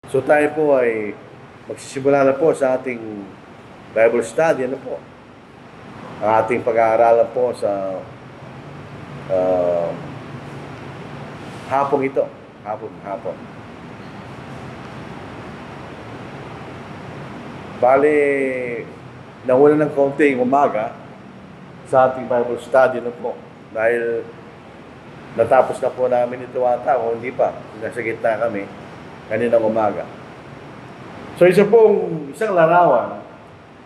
So tayo po ay magsisimula na po sa ating Bible study. Ano po? Ang ating pag-aaralan po sa hapong ito. Hapon. Bali, nauna ng konti umaga sa ating Bible study na po. Dahil natapos na po namin ito ata, o hindi pa. Nasa gitna kami kaninang umaga. So isang larawan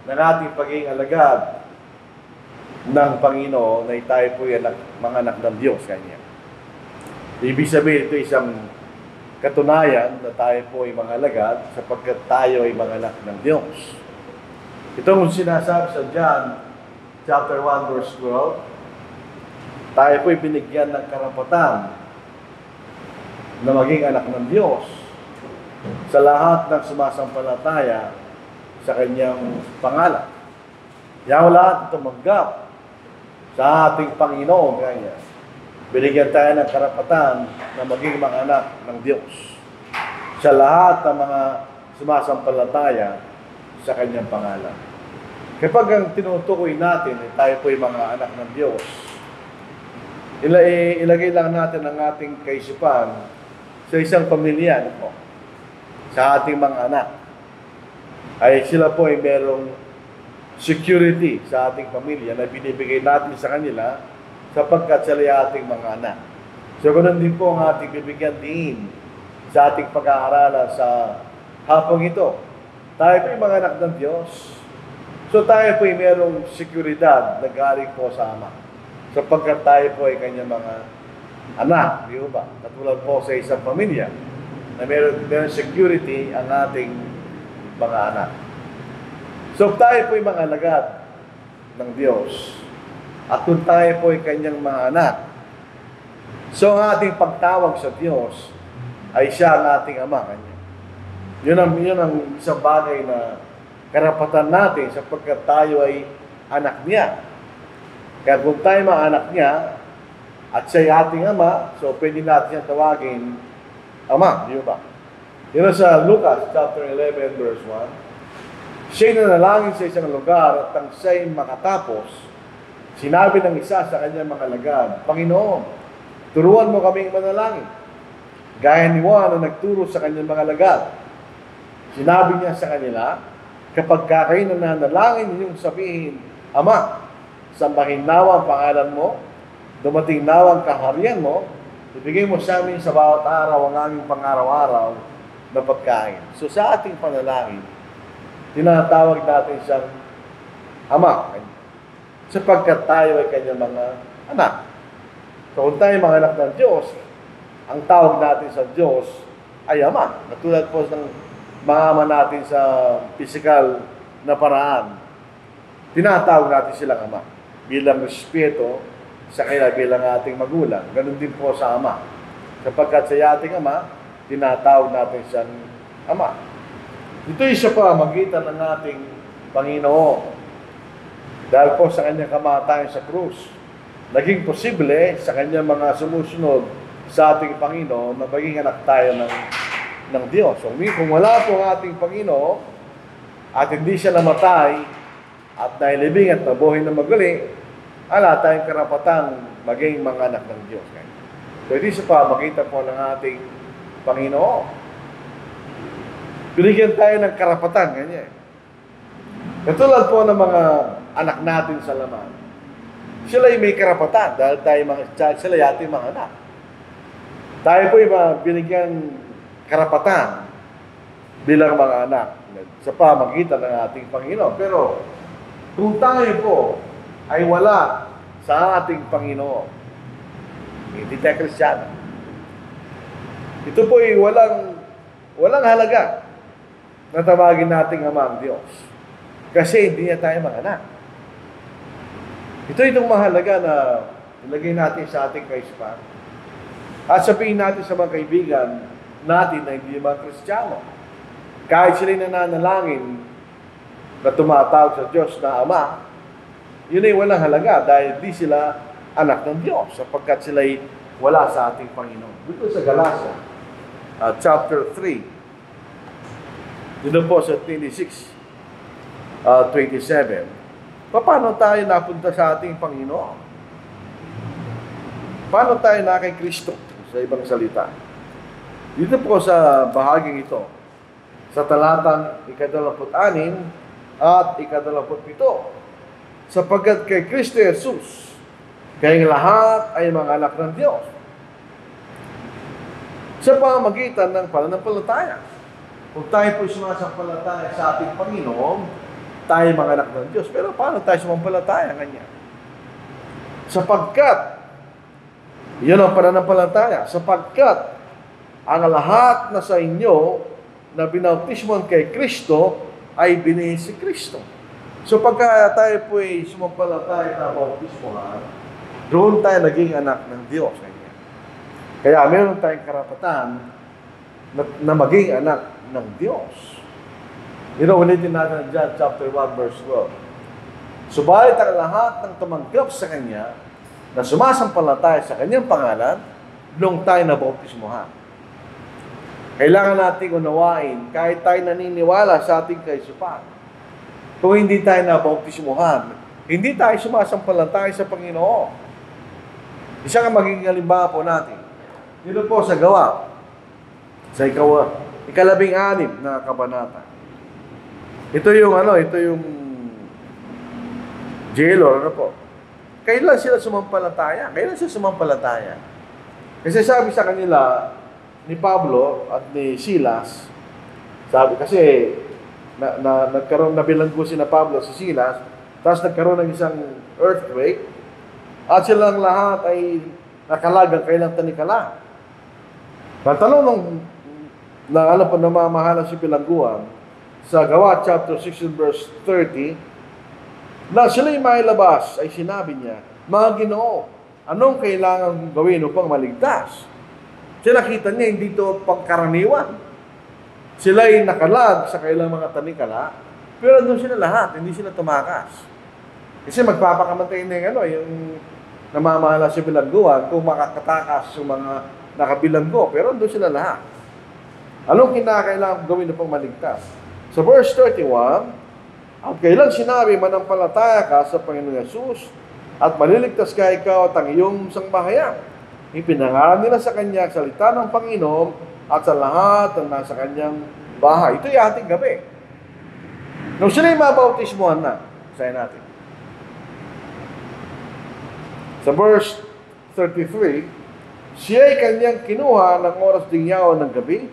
ng ating pagiging alagad ng Panginoon na tayo po ay mga anak ng Diyos kanya. Ibig sabihin ito isang katunayan na tayo po ay mga alagad sapagkat tayo ay mga anak ng Diyos. Ito ang sinasabi sa John chapter 1 verse 12. Tayo po ay binigyan ng karapatan na maging anak ng Diyos sa lahat ng sumasampalataya sa kanyang pangalan. Yaw lahat tumanggap sa ating Panginoon kanya. Binigyan tayo ng karapatan na maging mga anak ng Diyos sa lahat ng mga sumasampalataya sa kanyang pangalan. Kapag ang tinutukoy natin ay tayo po ay mga anak ng Diyos, ilagay lang natin ang ating kaisipan sa isang pamilya, ano po? Sa ating mga anak, ay sila po ay merong security sa ating pamilya na binibigay natin sa kanila sapagkat sila ay ating mga anak. So, ganoon din po ang ating bibigyan din sa ating pag-aaralan sa hapong ito. Tayo po ay mga anak ng Diyos. So, tayo po ay merong seguridad na galing po sa Ama sapagkat tayo po ay kanyang mga anak, di ba? Katulad po sa isang pamilya na meron security ang ating mga anak. So tayo po ay mga alagad ng Diyos. At kung tayo po ay kanyang mga anak, so ang ating pagtawag sa Diyos ay siya ang ating Ama kanya. Yun ang isang bagay na karapatan natin sapagkat tayo ay anak niya. Kaya kung tayo mga anak niya at siya ay ating Ama, so pwede natin siyang tawagin Ama, di ba? Yun sa Lucas chapter 11 verse 1. Siya'y nanalangin sa isang lugar at ang siya'y makatapos, sinabi ng isa sa kanyang mga alagad, Panginoon, turuan mo kaming manalangin. Gaya ni Juan na nagturo sa kanyang mga alagad. Sinabi niya sa kanila, kapag kayo nananalangin, ninyong sabihin, Ama, sambahin nawa ang pangalan mo, dumating nawa ang kaharian mo, ibigay mo sa amin sa bawat araw ang aming pang-araw-araw na pagkain. So sa ating panalangin, tinatawag natin siyang Ama, sapagkat tayo ay kanyang mga anak. So kung tayo mga anak ng Diyos, ang tawag natin sa Diyos ay Ama. Katulad po ng mga ama natin sa physical na paraan, tinatawag natin silang Ama bilang respeto sa kanila bilang ating magulang. Ganun din po sa Ama. Sapagkat sa ating Ama, tinatawag natin siyang Ama. Ito isa pa magitan ng ating Panginoon. Dahil po sa kanyang kamatayan sa krus, naging posible sa kanyang mga sumusunod sa ating Panginoon na maging anak tayo ng Diyos. So, kung wala po ang ating Panginoon at hindi siya namatay at nailibing at nabuhay na magaling, ala tayong karapatang maging mga anak ng Diyos. So, ito isa pa makita po ng ating Panginoon. Binigyan tayo ng karapatan, ganyan. Katulad po ng mga anak natin sa laman. Sila ay may karapatan dahil tayo mga child, sila ay ating mga anak. Tayo po ay binigyan karapatan bilang mga anak sa pamagitan ng ating Panginoon. Pero kung tayo po ay wala sa ating Panginoon, hindi tayo Kristiyano. Ito po ay walang halaga na tawagin nating Ama ang Diyos. Kasi hindi niya tayo mga anak. Ito itong mahalaga na ilagay natin sa ating kaisipan. At sabihin natin sa mga kaibigan natin na hindi mga Kristiyano. Kahit sila'y nananalangin na tumatawag sa Diyos na Ama, yun ay walang halaga dahil di sila anak ng Diyos sapagkat sila'y wala sa ating Panginoon. Dito sa Galatia, chapter 3, Dito po sa 27, paano tayo napunta sa ating Panginoon? Paano tayo na kay Kristo sa ibang salita? Dito po sa bahaging ito, sa talatang 26 at 27, sapagkat kay Kristo Jesus, kayong lahat ay mga anak ng Diyos, sa pamamagitan ng pananampalataya. Kung tayo po sumasampalataya sa ating Panginoon, tayo mga anak ng Diyos. Pero paano tayo sumampalataya kanya? Sapagkat, yun ang pananampalataya, sapagkat ang lahat na sa inyo na binautismon kay Kristo ay binihis si Kristo. So pagka tayo po ay sumampalataya na bautismohan, doon tayo naging anak ng Diyos. Kaya meron tayong karapatan na maging anak ng Diyos. Ulitin natin John chapter 1 verse 12. Subalit ang lahat ng tumanggap sa Kanya na sumasampalataya sa Kanyang pangalan, nung tayo na bautismohan. Kailangan nating unawain, kahit tayo naniniwala sa ating kaisupan, kung hindi tayo na bautismohan, hindi tayo sumasampalataya sa Panginoon. Isa nga magiging halimbawa po natin. Dito po sa Gawa, sa ikalabing-anim na kabanata. Ito yung jailer, po. Kailan sila sumampalataya? Kasi sabi sa kanila ni Pablo at ni Silas, sabi kasi nabilanggo si na Pablo si Silas, tapos nagkaroon ng isang earthquake, at silang lahat ay nakalagang kailang tanikala. Natanong na namamahala si bilangguan sa Gawa chapter 16 verse 30, na sila'y mailabas, ay sinabi niya, mga Ginoo, anong kailangan gawin upang maligtas? Sila nakita niya, hindi ito pangkaraniwan. Sila'y nakalag sa kailang mga tanikala, pero doon sila lahat, hindi sila tumakas. Kasi magpapakamantay na yung namamahala si bilangguan kung makakatakas yung mga nakabilanggo, pero doon sila lahat. Anong kinakailangan gawin upang maligtas? Sa verse 31, at kailang sinabi, manampalataya ka sa Panginoong Yesus at maliligtas ka ikaw at ang iyong sangbahayan. Ipinangaral nila sa Kanya salita ng Panginoon at sa lahat ng nasa Kanyang bahay. Ito yung ating gabi. Nung sila'y mabautismohan na, sayin natin. Sa verse 33, siya'y Kanyang kinuha ng oras ding yaon ng gabi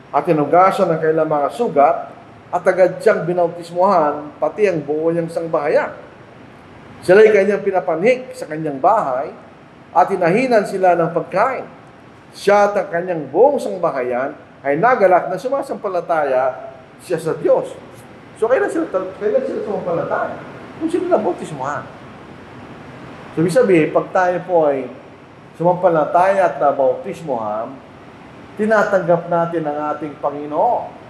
at tinugasan ng kailang mga sugat at agad siyang binautismohan pati ang buo niyang sangbahayan. Sila'y Kanyang pinapanhik sa Kanyang bahay at hinahinan sila ng pagkain. Siya at ang Kanyang buong sangbahayan ay nagalak na sumasampalataya siya sa Diyos. So kailan sila sumampalataya? Kung sila nabautismohan. So ibig sabihin, pag tayo po ay sumampalataya at nabautismohan, tinatanggap natin ang ating Panginoon.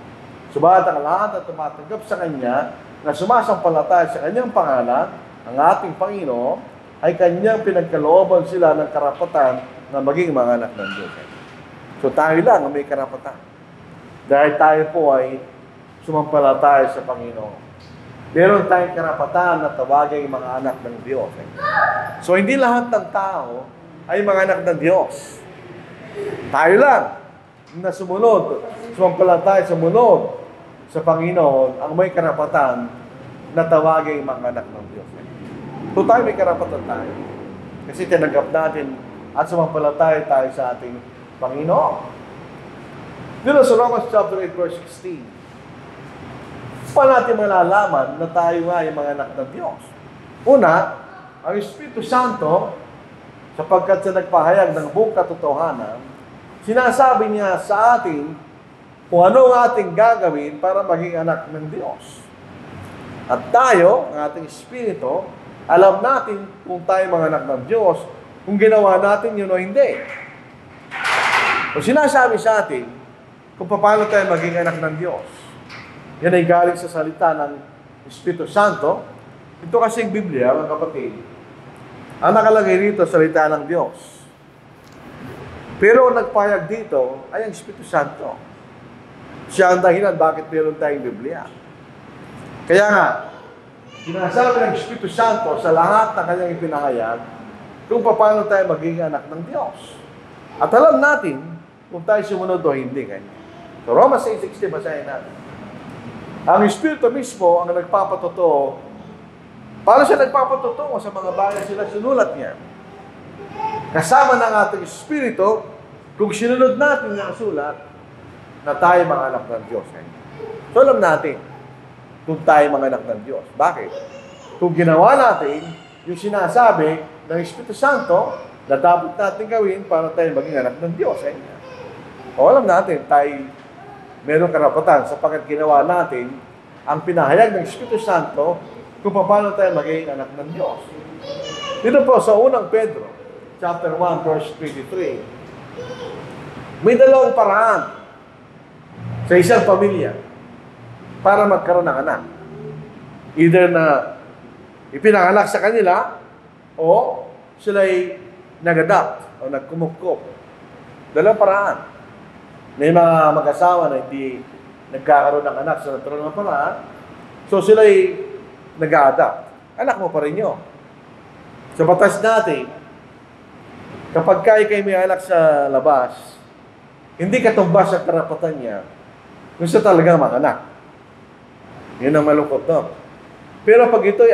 Subalit ang lahat at tumatanggap sa Kanya na sumasampalataya sa Kanyang pangalan, ang ating Panginoon, ay Kanyang pinagkalooban sila ng karapatan na maging mga anak ng Diyos. So tayo lang ang may karapatan. Dahil tayo po ay sumampalataya sa Panginoon. Meron tayong karapatan na tawagin mga anak ng Diyos. So hindi lahat ng tao ay mga anak ng Diyos. Tayo lang na sumampalataya sumunod sa Panginoon ang may karapatan na tawagin mga anak ng Diyos. So tayo may karapatan tayo. Kasi tinanggap natin at sumampalataya tayo sa ating Panginoon. Dito sa Romans chapter 8 verse 16, paano natin malalaman na tayo nga yung mga anak ng Diyos? Una, ang Espiritu Santo, sapagkat siya nagpahayag ng buong katotohanan, sinasabi niya sa atin kung ano ang ating gagawin para maging anak ng Diyos. At tayo, ang ating Espiritu, alam natin kung tayo mga anak ng Diyos, kung ginawa natin yun o hindi. Kung sinasabi sa atin kung paano tayo maging anak ng Diyos, yan ay galing sa salita ng Espiritu Santo. Ito kasing Biblia, mga kapatid, ang nakalagay dito, salita ng Diyos. Pero ang nagpayag dito ay ang Espiritu Santo. Siya ang dahilan bakit meron tayong Biblia. Kaya nga, sinasabi ng Espiritu Santo sa lahat ng kanyang ipinahayag kung paano tayo magiging anak ng Diyos. At alam natin kung tayo sumunod o hindi kanya. So, Romans 8:16, basahin natin. Ang Espiritu mismo ang nagpapatotoo. Paano siya nagpapatotoo sa mga bagay sila sinulat niya? Kasama ng ating Espiritu, kung sinunod natin ang sulat, na tayo mga anak ng Diyos. So, alam natin kung tayo mga anak ng Diyos. Bakit? Kung ginawa natin yung sinasabi ng Espiritu Santo na dapat natin gawin para tayo maging anak ng Diyos. O alam natin, tayo meron karapatan sapagkat ginawa natin ang pinahayag ng Espiritu Santo kung paano tayo maging anak ng Diyos. Dito po sa unang Pedro, chapter 1, verse 23, may dalawang paraan sa isang pamilya para magkaroon ng anak. Either na ipinanganak sa kanila o sila'y nag-adopt o nagkumukop. Dalawang paraan. May mga mag-asawa na hindi nagkakaroon ng anak sa natural na paraan, so sila'y nag-a-adopt. Anak mo pa rin yun. Sa batas natin, kapag kayo may anak sa labas, hindi katumbas ang karapatan niya kung siya talagang mag-anak. Yun ang malungkot doon. Pero pag ito'y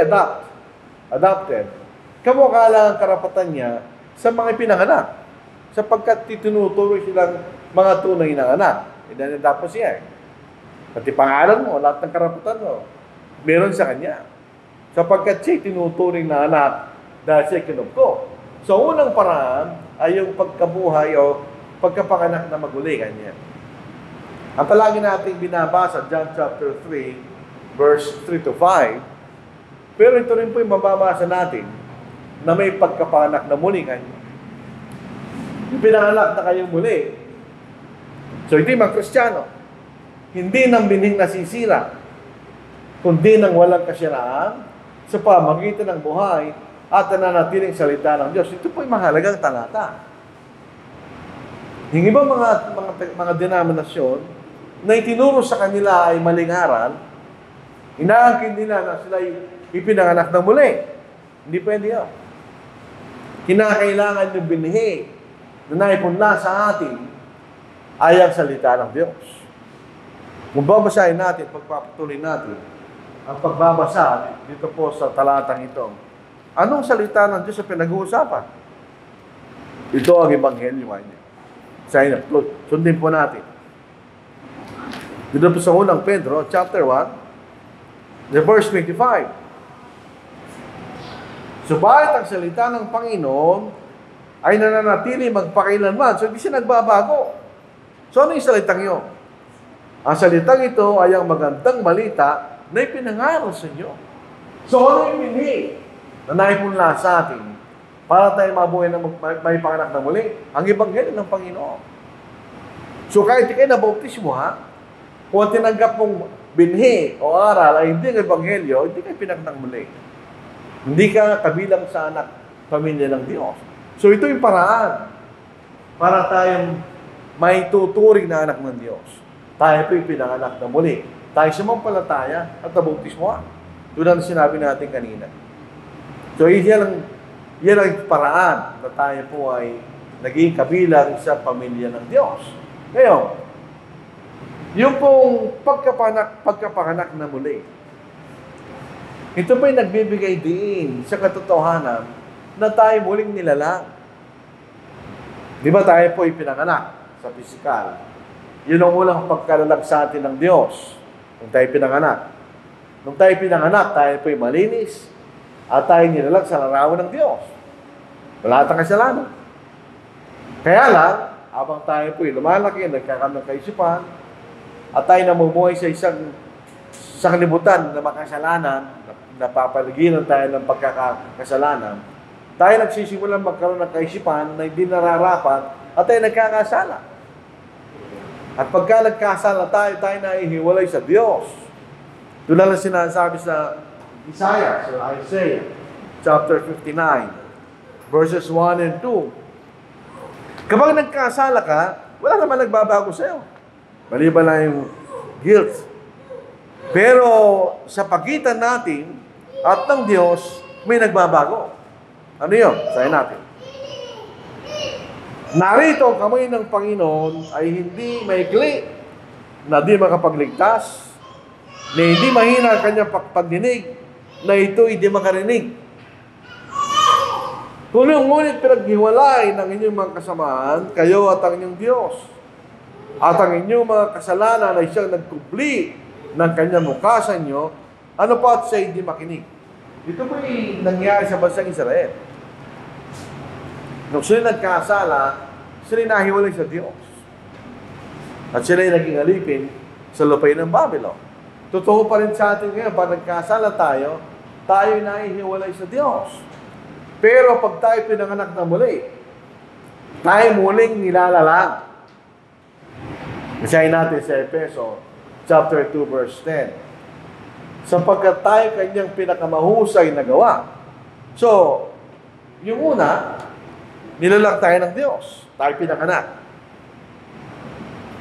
adopted, kamukha lang ang karapatan niya sa mga pinanganak. Sapagkat tinutuloy silang mga tunay na anak. Tapos siya. Pati pangalan mo, lahat ng karapatan mo, meron sa kanya. Sapagkat siya tinuturing na anak dahil siya kinupko. So, unang paraan ay yung pagkabuhay o pagkapanganak na maguli kanya. Ang palagi nating binabasa, John chapter 3, verse 3 to 5, pero ito rin po yung mababasa natin na may pagkapanganak na muli kanya. Yung pinanganak na kayong muli. So, hindi mga Kristiyano. Hindi nang binhing nasisira, kundi nang walang kasiraan sa pamagitan ng buhay at nananatiling salita ng Diyos. Ito po yung mahalagang talata. Yung iba mga denominasyon na itinuro sa kanila ay maling aral, inaangkin nila na sila ipinanganak ng muli. Hindi pwede yun. Kinakailangan yung binhi na naipunla sa atin ay ang salita ng Diyos. Kung babasahin natin, pagpapatuloy natin, ang pagbabasa dito po sa talatang ito, anong salita ng Diyos sa pinag-uusapan? Ito ang Ebanghelyo niya. Sundin po natin. Dito po sa unang Pedro, chapter 1, verse 25. Subalit ang salita ng Panginoon ay nananatili magpakailanman. So, hindi siya nagbabago. So, ano yung salitang yun? Ang salitang ito ay ang magandang balita na ipinangaral sa inyo. So, ano yung binhi na naipunla sa atin para tayo mabuhay na may panganak na muli? Ang Ebanghelyo ng Panginoon. So, kahit di kayo nabautismo, kung tinanggap mong binhi o aral ay hindi ang Ebanghelyo, hindi kayo pinanganak muli. Hindi ka kabilang sa anak, pamilya ng Diyos. So, ito yung paraan para tayong may tuturing na anak ng Diyos. Tayo po yung pinanganak na muli. Tayo sumampalataya at nabautismo. Tulad na sinabi natin kanina. So, yan ang paraan na tayo po ay naging kabilang sa pamilya ng Diyos. Ngayon, yung pong pagkapanganak na muli, ito ba'y nagbibigay din sa katotohanan na tayo muling nilalang? Di ba tayo po ipinanganak sa pisikal? Yun ang unang pagkalalag sa atin ng Diyos nung tayo pinanganak. Nung tayo pinanganak, tayo po'y malinis at tayo nilalang sa larawan ng Diyos. Wala tayong kasalanan. Kaya lang, habang tayo po'y lumalaki, nagkakaroon ng kaisipan, at tayo namumuhay sa isang kalibutan na makasalanan, napapaligiran tayo ng pagkakasalanan, tayo nagsisimulan magkaroon ng kaisipan na hindi nararapat at tayo nagkakasala. At pagka nagkasala tayo naihiwalay sa Diyos. Tulad na sinasabi sa Isaiah chapter 59, verses 1 and 2. Kapag nagkasala ka, wala naman nagbabago sa'yo. Maliban na yung Guilt. Pero sa pagitan natin at ng Diyos, may nagbabago. Ano yun? Sayin natin. Narito ang kamay ng Panginoon ay hindi maikli na di makapagligtas, na hindi mahina ang kanyang pagdinig, na ito'y di makarinig. Kung ngunit pinaghiwalay ng inyong mga kasamaan, kayo at ang inyong Diyos, at ang inyong mga kasalanan ay siyang nagkubli ng kanyang mukha sa inyo, ano pa at siya hindi makinig? Ito po'y nangyari sa bansang Israel. Nung sila nagkasala, sila nahiwalay sa Diyos. At sila ay naging alipin sa lupay ng Babylon. Totoo pa rin sa atin ngayon, pag nagkasala tayo ay nahihiwalay sa Diyos. Pero pag tayo pinanganak na muli, tayo muling nilalalang. Basahin natin sa Efeso, chapter 2, verse 10. Sapagkat tayo kanyang pinakamahusay na gawa. So, yung una, nilalang tayo ng Diyos. Tayo pinanganak.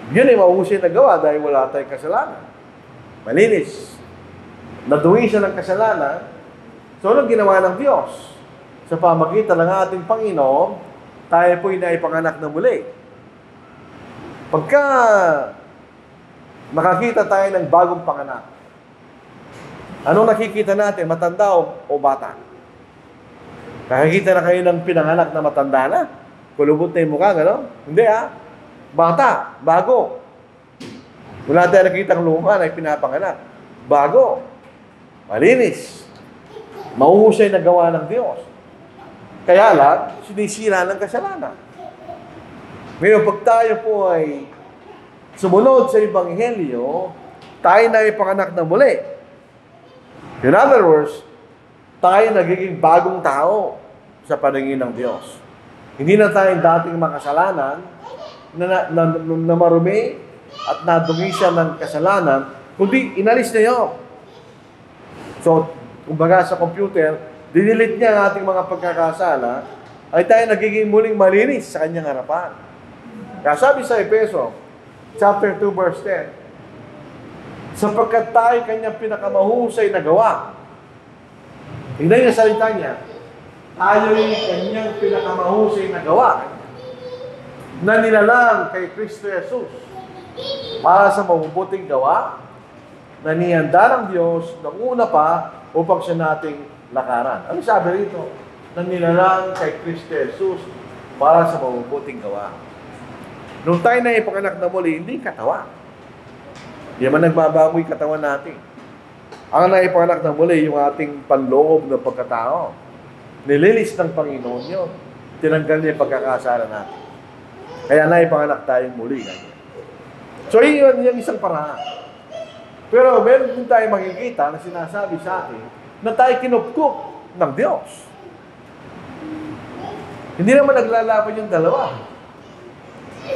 Yun ay mahusay na gawa dahil wala tayong kasalanan. Malinis. Nadungi siya ng kasalanan. So, anong ginawa ng Diyos? Sa pamagitan ng ating Panginoon, tayo po'y naipanganak na muli. Pagka nakakita tayo ng bagong panganak, anong nakikita natin? Matanda o bata? Nakikita na kayo ng pinanganak na matanda na? Kulubot na yung mukha, gano'n? Hindi bata, bago. Wala tayo nakikita ang luma na pinapanganak. Bago. Malinis. Mahuhusay na gawa ng Diyos. Kaya lang, sinisira ng kasalanan. Ngayon, pag tayo po ay sumunod sa Ebanghelyo, tayo na ipanganak na muli. In other words, tayo nagiging bagong tao sa paningin ng Diyos. Hindi na tayo dating makasalanan na marumi at nadungi siya ng kasalanan, kundi inalis na yun. So, kumbaga sa computer, dinilit niya ang ating mga pagkakasala, ay tayo nagiging muling malinis sa kanyang harapan. Kaya sabi sa Efeso, chapter 2, verse 10, sapagkat tayo kanyang pinakamahusay na gawa. Tingnan niyo salita niya, tayo yung kanyang pinakamahusay na gawa na nilalang kay Kristo Jesus para sa mabubuting gawa na nihanda ng Diyos na una pa upang siya nating lakaran. Ano sabi rito? Na nilalang kay Kristo Jesus para sa mabubuting gawa. Nung tayo na ipanganak na muli, hindi katawan. Hindi man nagbabago yung katawan natin. Ang naipanganak na muli, yung ating panloob ng pagkatao. Nililis ng Panginoon yun. Tinanggal niya yung pagkakasala natin. Kaya naipanganak tayong muli. So, yun yung isang paraan. Pero meron din tayo makikita na sinasabi sa atin na tayo kinupkup ng Diyos. Hindi naman naglalaban yung dalawa.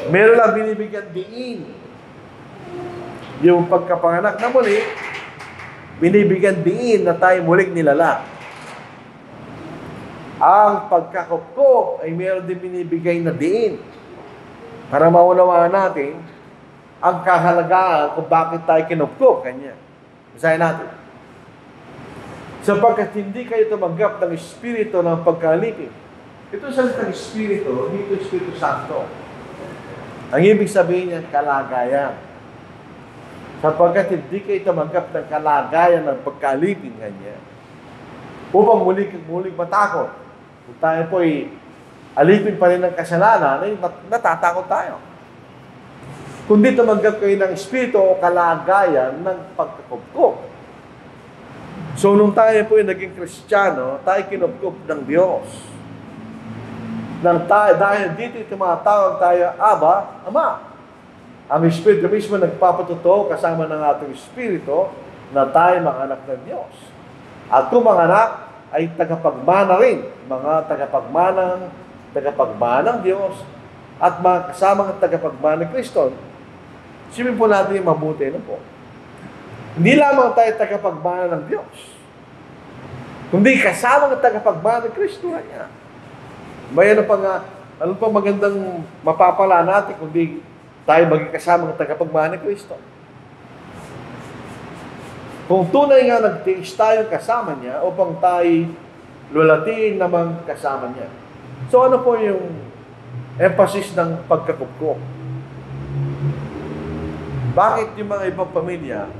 Meron lang binibigyan diin. Yung pagkapanganak na muli, binibigyan diin na tayo muling nilala. Ang pagkakupkup ay meron din binibigay na diin para maunawaan natin ang kahalagaan kung bakit tayo kinupkup. Kanya. Basahin natin. Sapagkat hindi kayo tumanggap ng Espiritu ng pagkalipin. Ito salitang Espiritu, dito Espiritu Santo. Ang ibig sabihin niya, kalagayan. Sapagkat hindi kayo tumanggap ng kalagayan ng pagkalipin kanya. Upang muling matakot. Kung tayo po ay alipin pa rin ng kasalanan, ay natatakot tayo. Kundi tumanggap kayo ng Espiritu o kalagayan ng pagkakupkup. So, nung tayo po ay naging Kristiyano, tayo kinupkup ng Diyos. Dahil dito tumatawag tayo, Aba, Ama. Ang Espiritu mismo nagpapatuto kasama ng ating Espiritu na tayo mga anak ng Diyos. At kung mga anak ay tagapagmana rin, mga tagapagmana ng Diyos at mga kasamang tagapagmana ng Kristo. Sipin po natin yung mabuti na po. Hindi lamang tayo tagapagmana ng Diyos, kundi kasamang tagapagmana ng Kristo niya. May ano pa magandang mapapala natin kundi tayo maging kasama ng tagapagmana ni Kristo. Kung tunay nga nagtiis tayo kasama niya upang tayo lulatiin naman kasama niya. So ano po yung emphasis ng pagkakupkop? Bakit yung mga ibang pamilya,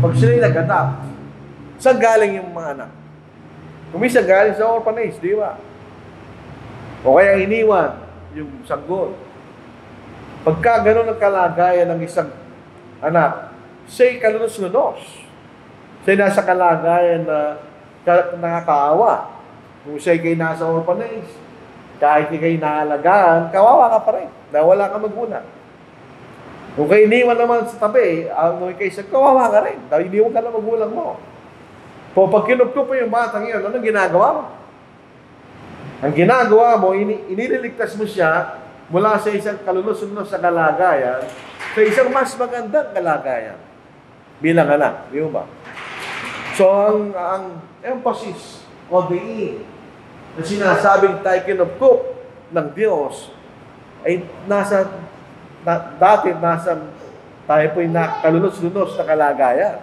pag sila'y nag-adapt, saan galing yung mga anak? Kumisa galing sa orphanage, di ba? O kaya iniwan yung sanggol. Pagka gano'n ang kalagayan ng isang anak, siya'y kalunos-lunos. Siya'y nasa kalagayan na nakakaawa. Kung siya'y kayo nasa orphanage, kahit kayo naalagaan, kawawa ka pa rin. Nawala ka magulang. Kung kayo iniwan naman sa tabi, kung kayo sa kawawa ka rin. Dahil iniwan ka na magulang mo. Pag kinupkup po yung batang yun, anong ginagawa mo? Ang ginagawa mo, inililigtas mo siya mula sa isang kalunos-lunos sa kalagayan sa isang mas magandang kalagayan bilang anak. Di ba? So, ang emphasis o diin na sinasabing tayo kinupkup ng Diyos ay dati tayo po'y kalunos-lunos na kalagayan.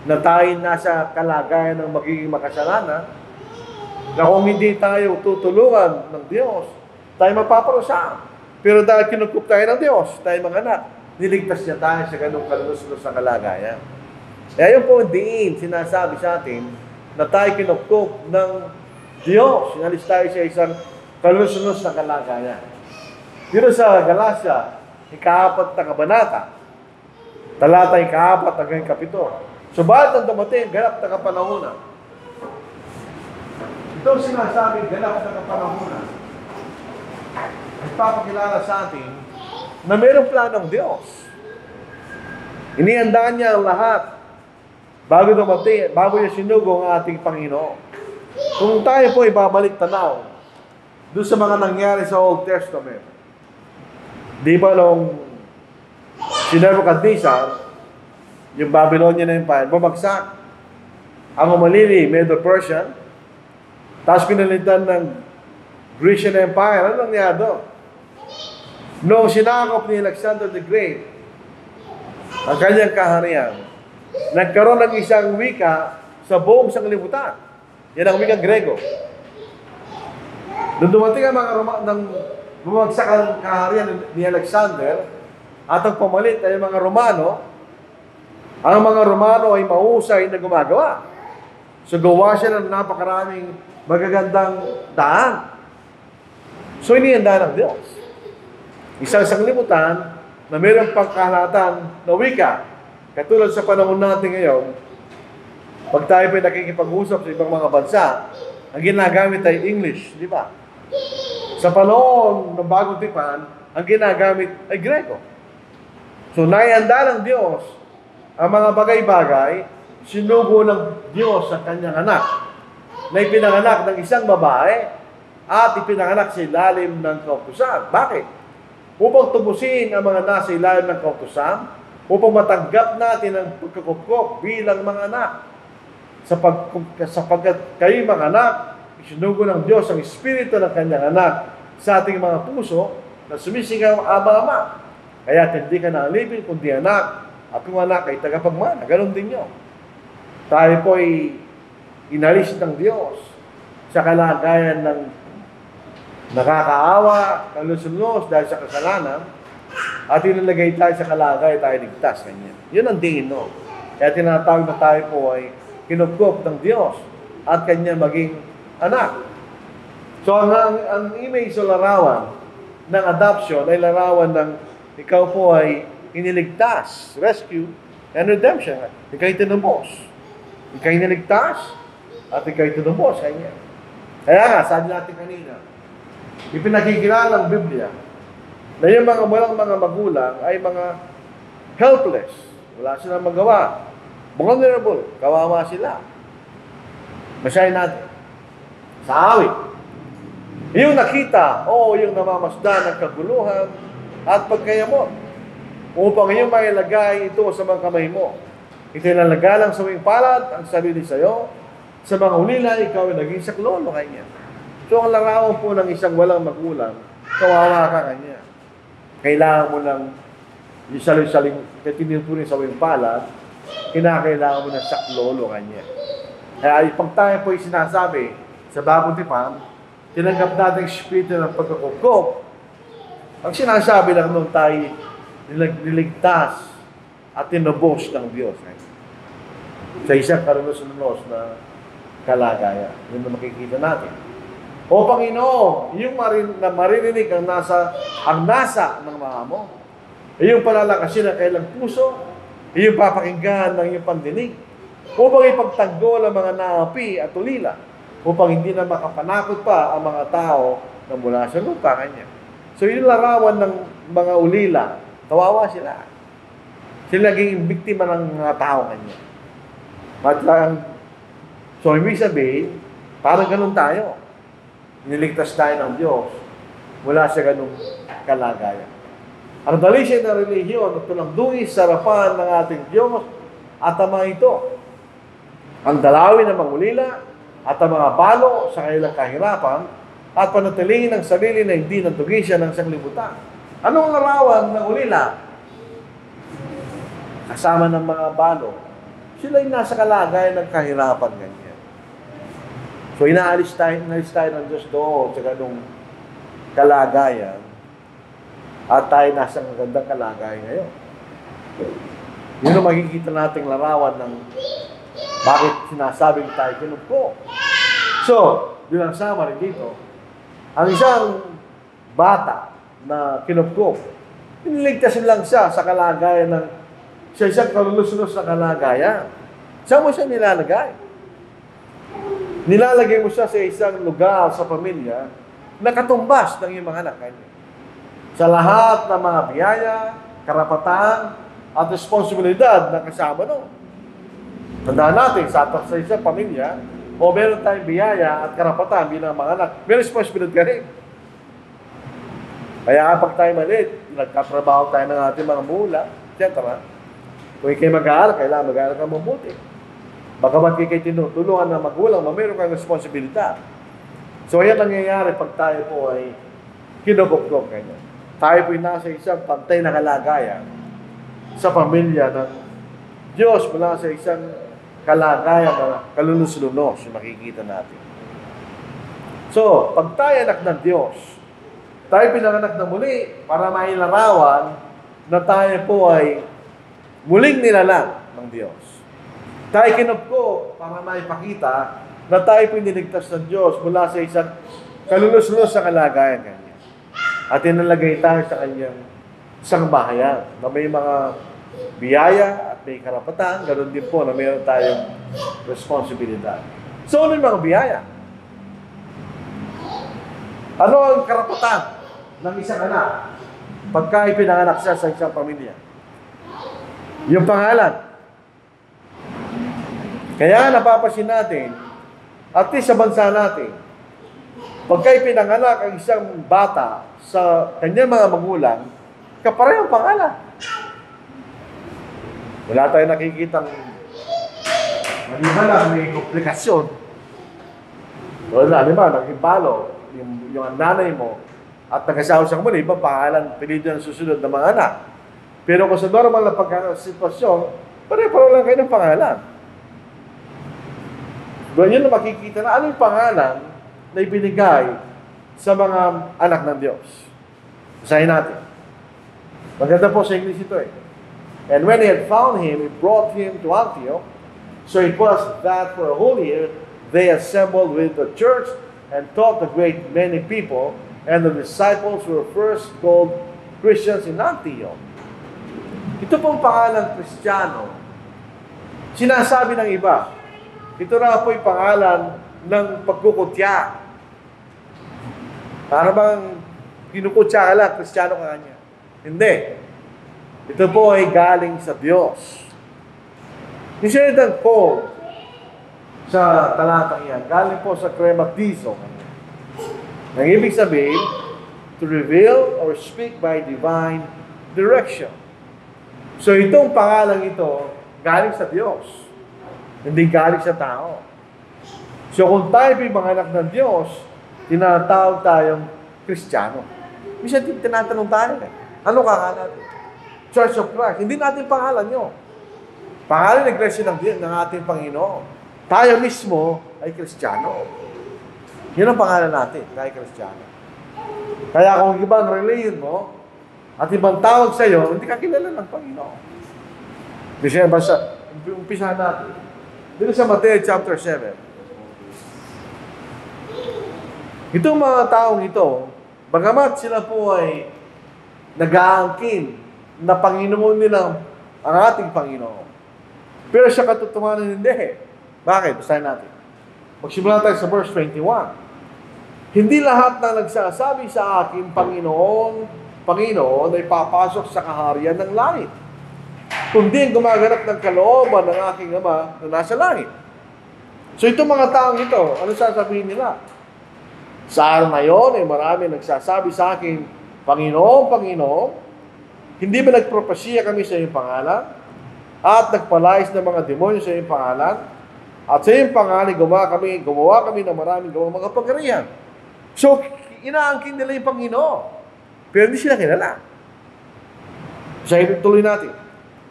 Na tayo nasa kalagayan ng magiging makasalanan, na kung hindi tayo tutulungan ng Diyos, tayo mapaparusahan. Pero dahil kinukup tayo ng Diyos, tayo mga anak, niligtas niya tayo sa ganung kalunos-lunos na kalagayan. Kaya yun po ang diin, sinasabi sa atin, na tayo kinukup ng Diyos. Sinalis tayo sa isang kalunos-lunos na kalagayan. Dito sa Galacia, ika-4 na kabanata, talata ika-4 hanggang ika-7. Subalit ang dumating, ganap na kapanahunan. Ito sinasabi, ganap na kapanahunan. Nagpapakilala sa atin na mayroong planong Diyos. Inihandaan niya ang lahat bago dumating, bago niya sinugo ang ating Panginoon. Kung tayo po ibabalik tanaw doon sa mga nangyari sa Old Testament, di ba nung si Nebuchadnezzar, yung Babylonian Empire, bumagsak. Ang umalili, Medo-Persian, tapos pinalitan ng Grecian Empire. Ano nangyari doon? Noong sinakop ni Alexander the Great ang kanyang kaharian, nagkaroon ng isang wika sa buong sanglibutan. Yan ang wikang Grego. Nung dumating ang mga bumagsak ang kaharian ni Alexander at ang pamalit ay mga Romano, ang mga Romano ay mahusay na gumagawa. So gawa siya ng napakaraming magagandang daan. So inihanda ng Diyos. Isang sanglibutan na mayroong pangkahalatan na wika. Katulad sa panahon natin ngayon, pag tayo pa nakikipag-usap sa ibang mga bansa, ang ginagamit ay English, di ba? Sa panahon ng bagong tipan, ang ginagamit ay Grego. So naihanda ng Diyos ang mga bagay-bagay, sinugo ng Diyos sa kanyang anak na ipinanganak ng isang babae at ipinanganak sa ilalim ng kautusan. Bakit? Upang tubusin ang mga nasa ilalim ng kautusan, upang matanggap natin ang pagkakupkop bilang mga anak. Sapagkat kayo mga anak, isinugo ng Diyos ang Espiritu ng kanyang anak sa ating mga puso na sumisigaw, Aba, Ama. Kaya hindi ka na alipin, kundi anak, at kung anak ay tagapagmana. Ganon din nyo. Tayo po ay inalis ng Diyos sa kalagayan ng nakakaawa, kalusunos dahil sa kasalanan, at inilagay tayo sa kalagayan tayo ligtas. Ganyan. Yun ang diin, no? Kaya tinatawag na tayo po ay kinupkup ng Diyos at kanya maging anak. So, ang image o larawan ng adoption ay larawan ng ikaw po ay iniligtas, rescue, and redemption. Ika'y tinubos. Ika'y niligtas, at ika'y tinubos. Kanya. Kaya nga, sabi natin kanina, ipinakikilala ng Biblia na yung mga walang mga magulang ay mga helpless. Wala silang magawa. Vulnerable. Kawawa sila. Masahin natin. Sa awit. Yung nakita, yung namamasdan ng kaguluhan at pagkayamot upang iyong mailagay ito sa mga kamay mo. Itinalagalang sa iyong palad ang sarili sa iyo. Sa mga ulila, ikaw ay naging saklolo kanya. So, ang larawan po ng isang walang magulang, kawawa ka kanya. Kailangan mo ng isaling-saling, kaya tinutunin sa iyong palad, kinakailangan mo ng saklolo kanya. Kaya pag tayo po yung sinasabi sa bagong tipan, tinanggap natin espiritu ng pagkakupkop, ang sinasabi lang nung tayo niligtas at tinubos ng Diyos. Sa isang karulos-lunos na kalagayan. Yun na makikita natin. O Panginoon, yung maririnig ang nasa ng mga mo, iyong palalakasin ang kailang puso, iyong papakinggan ng iyong pandinig, upang ipagtanggol ang mga naapi at ulila, upang hindi na makapanakot pa ang mga tao na mula sa lupa kanya. So yung larawan ng mga ulila, kawawa sila. Sila naging biktima ng mga tao kanya. So ibig sabihin, parang ganun tayo. Niligtas tayo ng Diyos mula sa ganung kalagayan. Ang dalisya ng relihiyon at tulangdungis sa harapan ng ating Diyos at ang mga ito, ang dalawin ng mga ulila at ang mga balo sa kanilang kahirapan at panatilingin ng sarili na hindi natugisyan ng sanglibutan. Anong larawan ng ulila? Kasama ng mga balo. Sila yung nasa kalagayan ng kahirapan ganyan. So inaalis tayo ng Diyos doon sa ganung kalagayan at tayo nasa magandang kalagayan ngayon. Yun ang makikita nating larawan ng bakit sinasabing tayo kinupko. So, bilang summary dito, ang isang bata na kinupko, iniligtas lang siya sa kalagayan ng sa isang kalulus-lus na kalagayan. Saan mo siya nilalagay? Nilalagay mo siya sa isang lugar sa pamilya na katumbas ng iyong mga anak kanya. Sa lahat ng mga biyaya, karapatan, at responsibilidad na kasama no. Tandaan natin, sa isang pamilya, o meron tayong biyaya at karapatan bilang mga anak, may responsibilidad ka rin. Kaya kapag tayo maliit, nagkatrabaho tayo ng ating mga mula, etc. Kung ikay mag-aaral, kailangan mag-aaral ka mabuti. Baka ba't ikay tinutulungan ng magulang, mayroon kang responsibilidad. So, yan nangyayari pag tayo po ay kinubukdok ganyan. Tayo po ay nasa isang pantay na kalagayan sa pamilya ng Diyos mula sa isang kalagayan na kalulus-lunos yung makikita natin. So, pag tayo anak ng Diyos, tayo pinanganak na muli para mailarawan na tayo po ay muling nilalang ng Diyos. Tayo kinupko para maipakita na tayo po niligtas ng Diyos mula sa isang kalulus-lunos sa kalagayan kanya. At inalagay tayo sa kanyang sangbahayan na may mga biyaya at may karapatan, ganoon din po na mayroon tayong responsibilidad. So, ano yung mga biyaya? Ano ang karapatan ng isang anak pagka ipinanganak siya sa isang pamilya? Yung pangalan. Kaya napapasin natin, at least sa bansa natin, pagka ipinanganak ang isang bata sa kanyang mga magulang, kaparehong pangalan. Wala tayong nakikitang maliban may komplikasyon. Wala, di ba? Nag-ibalo, yung nanay mo, at nag-asawa siyang muli, ibang pangalan, pilido ng susunod ng mga anak. Pero kung sa normal na pagkakasitwasyon, pare-paro lang kayo ng pangalan. Doon yun na makikita na ano yung pangalan na ibinigay sa mga anak ng Diyos. Basahin natin. Maganda po sa English ito eh. And when he had found him, he brought him to Antioch. So it was that for a whole year they assembled with the church and taught a great many people, and the disciples were first called Christians in Antioch. Ito pong pangalan Kristiyano, sinasabi ng iba, ito na po yung pangalan ng pagkukutya. Para bang kinukutya ka lang, Kristiyano ka kanya. Hindi. Ito po ay galing sa Diyos. Yung sinitang Paul sa talatang yan, galing po sa krematizo. Ang ibig sabihin, to reveal or speak by divine direction. So itong pangalang ito, galing sa Diyos. Hindi galing sa tao. So kung tayo pinanganak ng Diyos, tinatawag tayong Kristiyano. Minsan tinatanong tayo, ano kakala natin? Church of Christ. Hindi natin pangalan nyo. Pangalan ng Iglesia ng ating Panginoon. Tayo mismo ay Kristiyano. Yun ang pangalan natin, tayo Kristiyano. Kaya kung ibang religion mo, at ibang tawag sa iyo, hindi ka kilala ng Panginoon. Diba sa, umpisahan natin. Dito sa Mateo chapter 7. Itong mga taong ito, bagamat sila po ay nag-aangkin na Panginoon nila ang ating Panginoon. Pero sa katotohanan hindi. Bakit? Basahin natin. Magsimula tayo sa verse 21. Hindi lahat na nagsasabi sa akin, Panginoon, Panginoon, ay papasok sa kaharian ng langit. Kundi ang gumaganap ng kalooban ng aking Ama na nasa langit. So itong mga taong ito, ano sasabihin nila? Sa araw na yun, ay marami nagsasabi sa akin, Panginoon, Panginoon, hindi ba nagpropesya kami sa iyong pangalan? At nagpalayas ng mga demonyo sa iyong pangalan? At sa iyong pangalan, gumawa kami ng maraming gawang mga pagkariyan. So, inaangkin nila yung Panginoon. Pero hindi sila kilala. So, tuloy natin.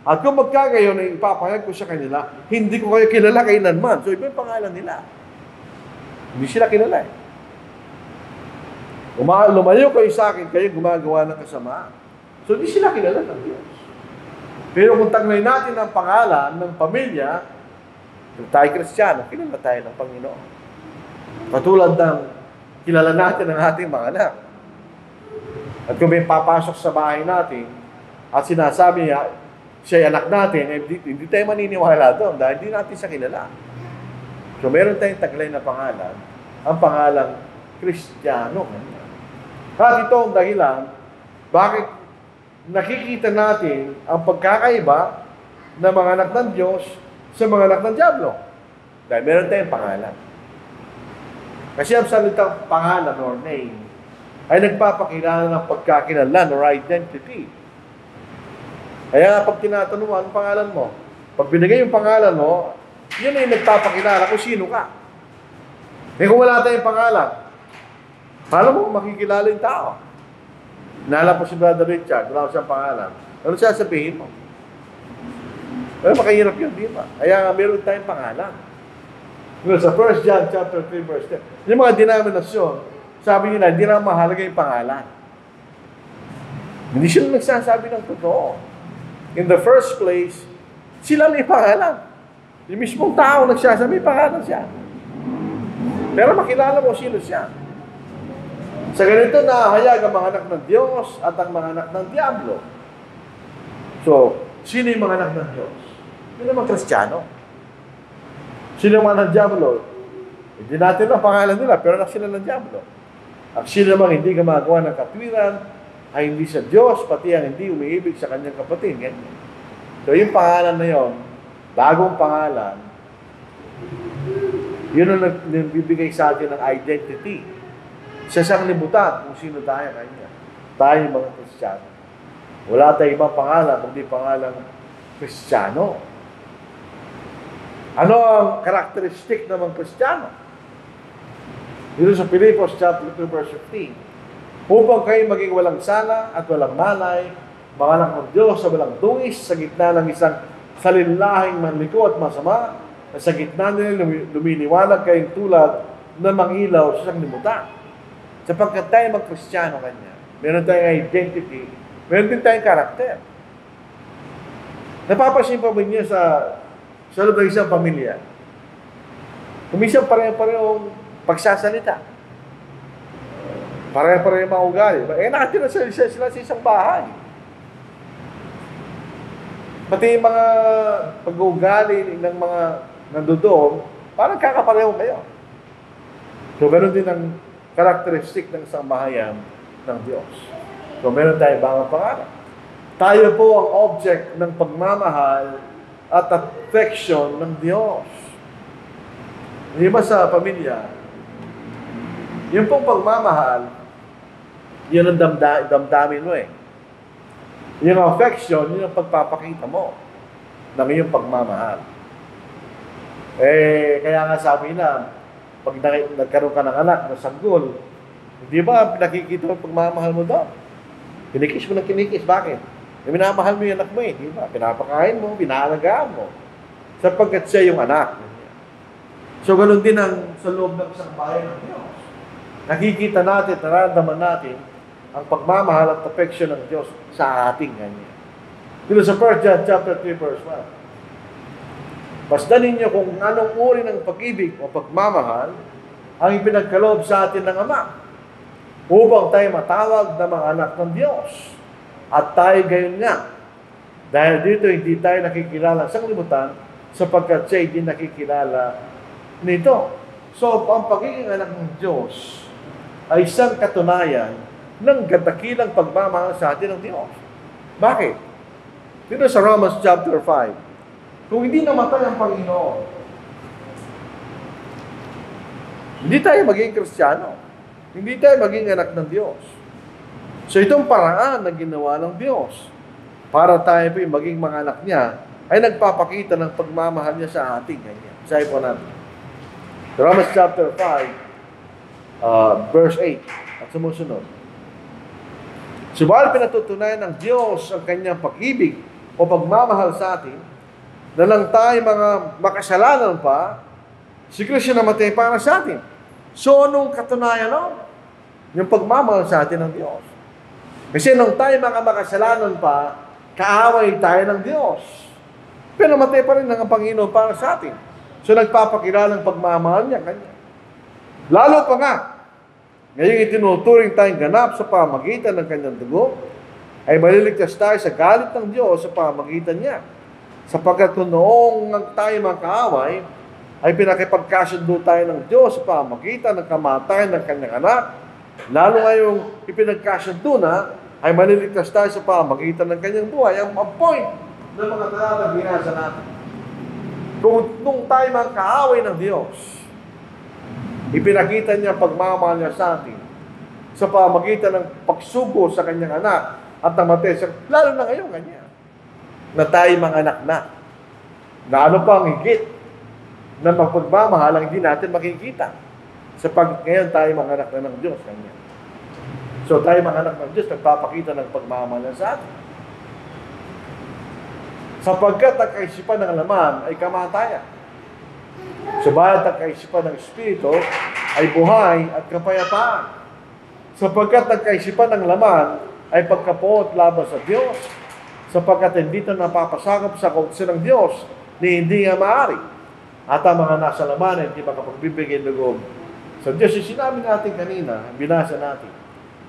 At kung magkagayon ay ipapahayag ko sa kanila, hindi ko kayo kilala kailanman. So, iba yung pangalan nila. Hindi sila kilala eh. Lumayo kayo sa akin, kayo gumagawa ng kasamaan. So, hindi sila kilala ng Diyos. Pero kung taglay natin ang pangalan ng pamilya, kung tayo Kristiyano, kilala tayo ng Panginoon. Katulad ng kilala natin ang ating mga anak. At kung may papasok sa bahay natin, at sinasabi niya, siya ay anak natin, hindi tayo maniniwala doon dahil hindi natin siya kilala. So meron tayong taglay na pangalan, ang pangalang Kristiyano. At ito ang dahilan, bakit nakikita natin ang pagkakaiba ng mga anak ng Diyos sa mga anak ng Diablo. Dahil meron tayong pangalan. Kasi ang salitang pangalan or name ay nagpapakilala ng pagkakilanlan or identity. Kaya pag tinatanong mo, anong pangalan mo? Pag binigay yung pangalan mo, yun ay nagpapakilala kung sino ka. Eh kung wala tayong pangalan, paano mo makikilala yung tao? Nala po si Brother Richard, wala ko siyang pangalan. Ano siya sabihin mo? Pero makahirap yun, di ba? Kaya meron tayong pangalan. Sa 1 John chapter 3 verse 10, yung mga denominasyon, sabi nila, hindi na mahalaga yung pangalan. Hindi sila nagsasabi ng totoo. In the first place, sila may pangalan. Yung mismong tao nagsasabi, may pangalan siya. Pero makilala mo sino siya. Sa ganito nahahayag ang mga anak ng Diyos at ang mga anak ng Diablo. So, sino yung mga anak ng Diyos? Hindi naman Kristiyano. Sino yung mga anak ng Diablo? Hindi natin ang pangalan nila, pero anak sila ng Diablo. At sino naman hindi gumagawa ng katwiran, ay hindi sa Diyos, pati ang hindi umiibig sa kanyang kapatid. Ganyan. So, yung pangalan na yon, bagong pangalan, yun ang nagbibigay sa atin ng identity. Sa siyang libutan kung sino tayo kanya. Tayo mga Kristiyano. Wala tayong ibang pangalan, kundi pangalang Kristiyano. Ano ang karakteristik ng mga Kristiyano? Dito sa Pilipos chapter 2 verse 15. Upang kayo maging walang sala at walang malay, mga anak ng Diyos sa walang tungis, sa gitna ng isang salinlahing manliko at masama, na sa gitna nila lumiliwanag kayong tulad na mangilaw sa isang limutan. Sapagkat tayo mag-Kristiyano kanya, meron tayong identity, meron din tayong karakter. Napapasin pa ba niya sa loob ng isang pamilya? Kumisang pareho-parehong pagsasalita. Pareho-pareho mga ugali. Eh, nakatira sila sa isang bahay. Pati yung mga pag-uugali ng mga nandoon, parang kakapareho kayo. So, meron din ang karakteristik ng isang bahayan ng Diyos. So, meron tayong bagong pangalan. Tayo po ang object ng pagmamahal at affection ng Diyos. Hindi ba sa pamilya, yung pong pagmamahal, yun ang damdamin mo eh. Yung affection, yun ang pagpapakita mo ng iyong pagmamahal. Eh, kaya nga sabi na, pag nagkaroon ka ng anak na sanggol, hindi ba nakikita mo pagmamahal mo doon? Kinikis mo ng kinikis. Bakit? Minamahal mo yung anak mo eh. Di ba? Pinapakain mo, pinaalagaan mo. sapagkat siya yung anak. So, ganun din ang sa loob ng isang bayan ng Diyos. Nakikita natin, nararamdaman natin ang pagmamahal at affection ng Diyos sa ating ganyan. Dito sa 1 John chapter 3 verse 1. Pasdan ninyo kung anong uri ng pag-ibig o pagmamahal ang ipinagkaloob sa atin ng Ama upang tayo matawag na mga anak ng Diyos. At tayo gayon nga. Dahil dito hindi tayo nakikilala sa kalimutan sapagkat siya hindi nakikilala nito. So, ang pagiging anak ng Diyos ay isang katunayan ng gadakilang pagmamahal sa atin ng Diyos. Bakit? Dito sa Romans chapter 5, kung hindi namatay ang Panginoon, hindi tayo maging Kristiyano. Hindi tayo maging anak ng Diyos. So itong paraan na ginawa ng Diyos para tayo po maging mga anak niya ay nagpapakita ng pagmamahal niya sa ating ganyan. Sabi po natin. Romans chapter 5, verse 8 at sumusunod. Subalit pinatutunayan ng Diyos ang kanyang pag-ibig o pagmamahal sa atin na lang tayo mga makasalanan pa, si Kristo namatay para sa atin. So, anong katunayan nun? Yung pagmamahal sa atin ng Diyos. Kasi nung tayo mga makasalanan pa, kaaway tayo ng Diyos. Pero namatay pa rin ng Panginoon para sa atin. So, nagpapakilala ng pagmamahal niya kanya. Lalo pa nga, ngayong itinuturing tayong ganap sa pamagitan ng kanyang dugo, ay maliligtas tayo sa galit ng Diyos sa pamagitan niya. Sapagkat kung noong tayo mga kaaway, ay pinakipagkasundo tayo ng Diyos sa pamagitan ng kamatayan ng kanyang anak, lalo ngayong ipinagkasundo na, ay maliligtas tayo sa pamagitan ng kanyang buhay. Ang point ng mga talatang binasa natin. Kung nung tayo mga kaaway ng Diyos, ipinakita niya pagmamahal niya sa atin sa pamagitan ng pagsugo sa kanyang anak at namatay siya, lalo na ngayon kanya, na tayo mga anak na ano pa ang higit na magpagmamahal ang hindi natin makikita sa ngayon tayo mga anak na ng Diyos kanya. So tayo mga anak ng Diyos, nagpapakita ng pagmamahal niya sa atin. Sapagkat ang kaisipan ng laman ay kamatayan. Subalit ang kaisipan ng Espiritu ay buhay at kapayapaan. Sapagkat ang kaisipan ng laman ay pagkapuot laban sa Diyos. Sapagkat hindi ito napapasakop sa kautusan ng Diyos ni hindi nga maaari. At ang mga nasa laman ay hindi makapagbibigay loob sa Diyos. Yung sinabi natin kanina, binasa natin.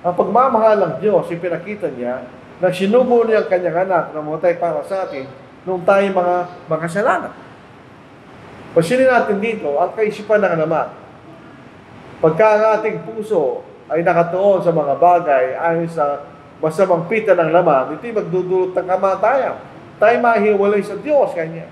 Ang pagmamahal ng Diyos, ipinakita niya na sinubo niya ang kanyang anak na mamatay para sa atin nung tayo mga makasalanan. Pasinin natin dito, ang kaisipan ng naman. Pagka ang ating puso ay nakatuon sa mga bagay ayon sa masamang pita ng laman, ito'y magdudulot ng kamatayan. Tayo mahiwalay sa Diyos kanya.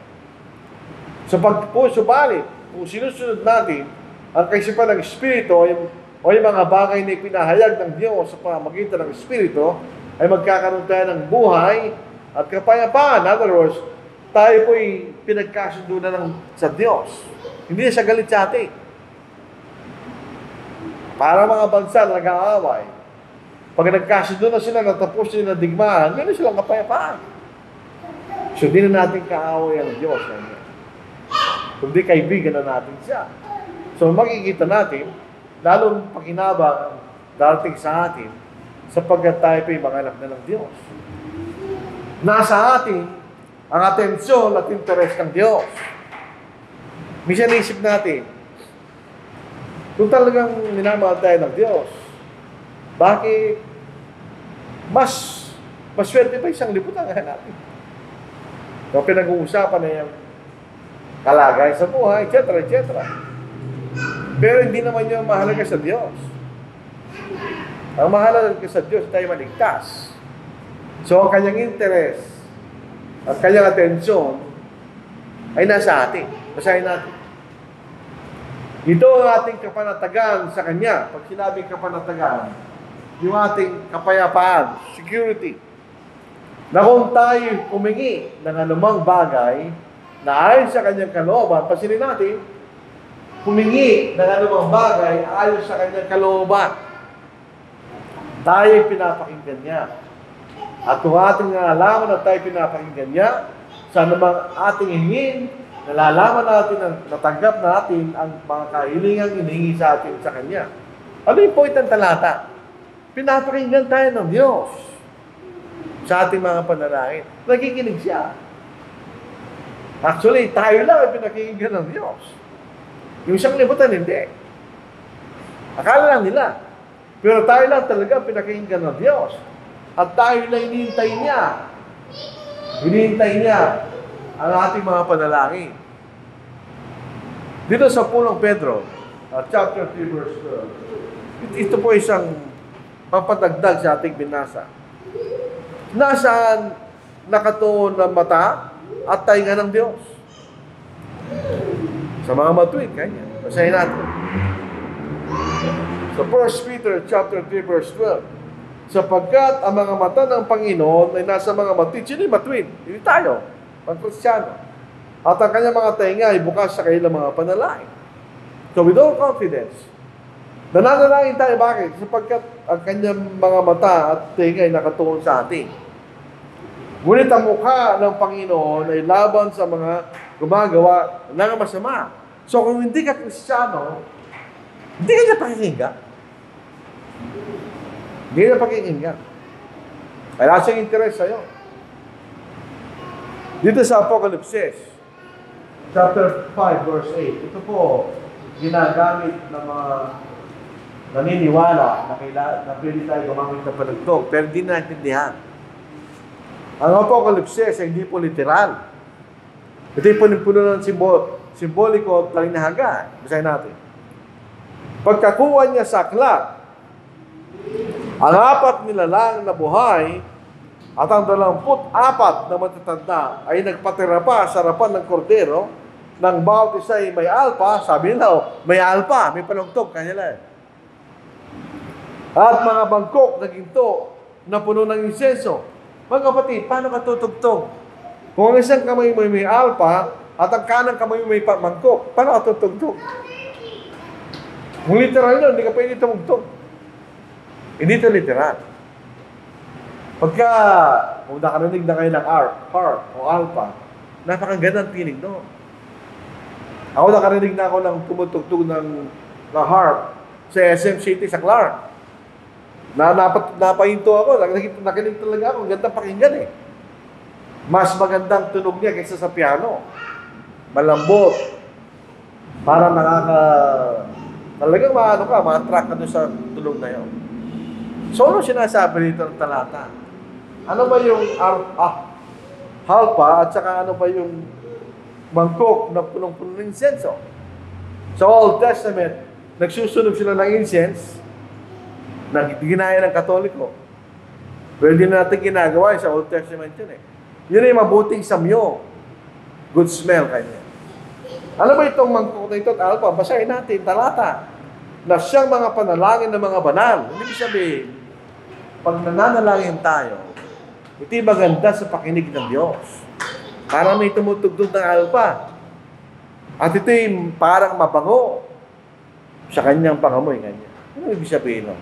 Sa pagpuso balik, kung sinusunod natin ang kaisipan ng Espiritu o yung mga bagay na ipinahayag ng Diyos sa pamagitan ng Espiritu, ay magkakaroon tayo ng buhay at kapayapaan. In other words, tayo po'y pinagkasundo na sa Diyos. Hindi siya galit sa atin. Para mga bansa na nag-aaway, pag nagkasundo na sila, natapos sila na digmaan, gano'n silang kapayapaan. So, di na natin kaaway ang Diyos. Kundi kaibigan na natin siya. So, makikita natin, lalong pakinabang darating sa atin, sapagkat tayo po'y mga anak na ng Diyos. Nasa atin ang atensyon at interes ng Diyos. Minsan naisip natin, kung talagang minamahal tayo ng Diyos, bakit maswerte pa isang liputan natin? Kung pinag-uusapan na yung kalagay sa buhay, etc., etc. Pero hindi naman yung mahalaga sa Diyos. Ang mahalaga sa Diyos, tayo maligtas. So, ang kanyang interes at kanyang atensyon ay nasa atin. Basahin natin. Ito ang ating kapanatagan sa Kanya. Pag sinabing kapanatagan, yung ating kapayapaan, security. Na kung tayo humingi ng anumang bagay na ayon sa Kanyang kalooban, pasinin natin, humingi ng anumang bagay ayon sa Kanyang kalooban. Tayo pinapakinggan niya. At kung ating nalaman na tayo pinapakinggan niya, sa anumang ating hingin, Nalalaman natin na natanggap natin ang mga kahilingang hinihingi sa atin sa Kanya. Ano yung point ng talata? Pinapakinggan tayo ng Diyos sa ating mga panalangin. Nakikinig siya. Actually, tayo lang ay pinakinggan ng Diyos. Yung isang libutan, hindi. Akala lang nila. Pero tayo lang talaga pinakinggan ng Diyos. At tayo lang hinihintay niya. Hinihintay niya ang ating mga panalangin. Dito sa Pulong Pedro, chapter 3, verse 12, ito po isang papadagdag sa ating binasa. Nasaan nakatuon ng mata at tainga ng Diyos? Sa mga matuwid, kanya. Basahin natin. Sa 1 Peter chapter 3, verse 12, sapagkat ang mga mata ng Panginoon ay nasa mga matuwid. Sino yung matuwid? Hindi tayo, mga Kristiyano. At ang kanyang mga tainga ay bukas sa kanilang mga panalangin. So with all confidence, nananalangin tayo. Bakit? Sapagkat ang kanyang mga mata at tainga ay nakatuon sa atin. Ngunit ang mukha ng Panginoon ay laban sa mga gumagawa ng masama. So kung hindi ka Kristiyano, hindi ka niya pakikinggan. Hindi niya pakikinggan. Wala siyang interes sa'yo. Dito sa Apocalypse, chapter 5, verse 8, ito po, ginagamit ng mga naniniwala na pwede tayo gumamit ng panagtog, pero hindi naintindihan. Ang Apocalypse ay hindi po literal. Ito yung puno ng simboliko at talinahaga. Basahin natin. Pagkakuha niya sa aklat, ang 4 nilalang na buhay at ang 24 na matatanda ay nagpatira pa sa harapan ng kordero ng bawat isa ay may alpa. Sabi nila, may alpa, may panugtog kanila. At mga bangkok na ginto na puno ng insenso. Mga kapatid, paano ka tutugtog? Kung ang isang kamay mo may alpa at ang kanang kamay mo may mangkok, paano ka tutugtog? Kung literal yun, hindi ka pwede tumugtog. Hindi ito literal. Pagka, kung nakarinig na kayo ng harp o alpa, napakagandang tinig doon. Ako nakarinig na ako ng tumutugtog ng harp sa SM City sa Clark. Napahinto ako, nakinig talaga ako, gandang pakinggan eh. Mas magandang tunog niya kaysa sa piano. Malambot. Para talagang ma-attract ka doon sa tunog na yun. So, ano sinasabi dito ng talata? Ano ba yung halpa at saka ano ba yung mangkok na punong-puno ng insenso? Sa Old Testament, nagsusunog sila ng incense na ginaya ng Katoliko. Pero hindi natin ginagawa sa Old Testament yun eh. Yun ay mabuting samyo. Good smell kanya. Ano ba itong mangkok na ito at alpa? Basahin natin, talata. Na siyang mga panalangin ng mga banal. Hindi sabihin, pag nananalangin tayo, ito'y maganda sa pakinig ng Diyos. Parang may tumutugtog ng alpa. At ito'y parang mabango sa kanyang pangamoy. Kanya. Ano ibig sabihin nun?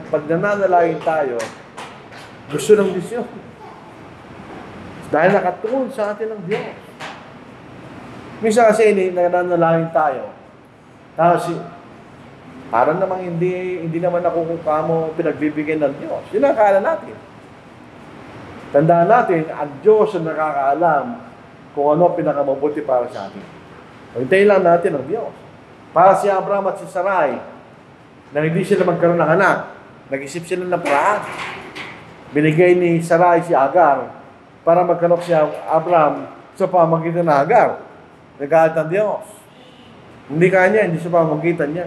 Pag nananalangin tayo, gusto ng Diyos yun. Dahil nakatuon sa atin ng Diyos. Minsan kasi nananalangin tayo. Kasi parang namang hindi naman nakukuha mo pinagbibigyan ng Diyos. Yun ang akala natin. Tandaan natin, ang Diyos ang nakakaalam kung ano pinakamabuti para sa atin. Hintayin lang natin ang Diyos. Para si Abraham at si Sarai, na hindi sila magkaroon ng anak, nag-isip sila ng paraan. Binigay ni Sarai si Agar para magkaroon si Abraham sa pamagitan ng Agar. Nagalit ang Diyos. Hindi kanya, hindi sa pamagitan niya.